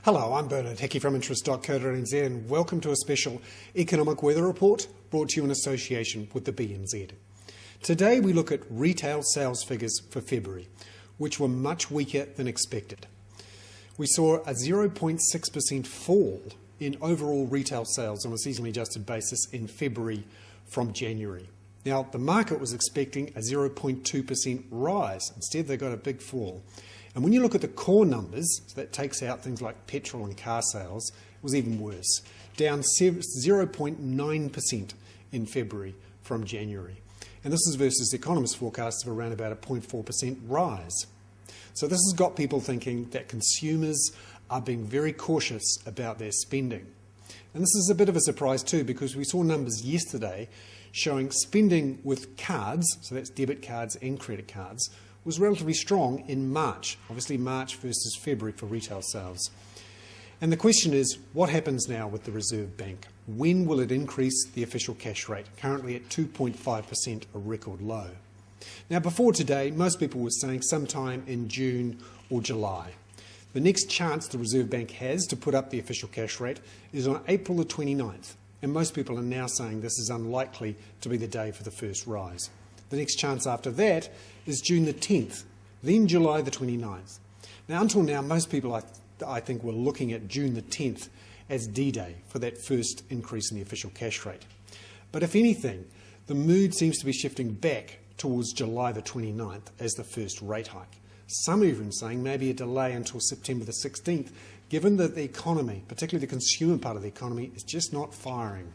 Hello, I'm Bernard Hickey from interest.co.nz and welcome to a special economic weather report brought to you in association with the BNZ. Today we look at retail sales figures for February, which were much weaker than expected. We saw a 0.6% fall in overall retail sales on a seasonally adjusted basis in February from January. Now, the market was expecting a 0.2% rise. Instead, they got a big fall. And when you look at the core numbers, so that takes out things like petrol and car sales, it was even worse, down 0.9% in February from January. And this is versus economists' forecasts of around about a 0.4% rise. So this has got people thinking that consumers are being very cautious about their spending. And this is a bit of a surprise too, because we saw numbers yesterday showing spending with cards, so that's debit cards and credit cards, was relatively strong in March, obviously March versus February for retail sales. And the question is, what happens now with the Reserve Bank? When will it increase the official cash rate, currently at 2.5%, a record low? Now, before today, most people were saying sometime in June or July. The next chance the Reserve Bank has to put up the official cash rate is on April the 29th, and most people are now saying this is unlikely to be the day for the first rise. The next chance after that is June the 10th, then July the 29th. Now, until now, most people, I think, were looking at June the 10th as D-Day for that first increase in the official cash rate. But if anything, the mood seems to be shifting back towards July the 29th as the first rate hike. Some are even saying maybe a delay until September the 16th, given that the economy, particularly the consumer part of the economy, is just not firing.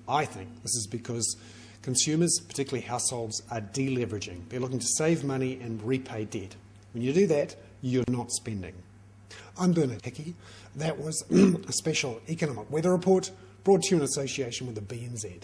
I think this is because consumers, particularly households, are deleveraging. They're looking to save money and repay debt. When you do that, you're not spending. I'm Bernard Hickey. That was a special economic weather report brought to you in association with the BNZ.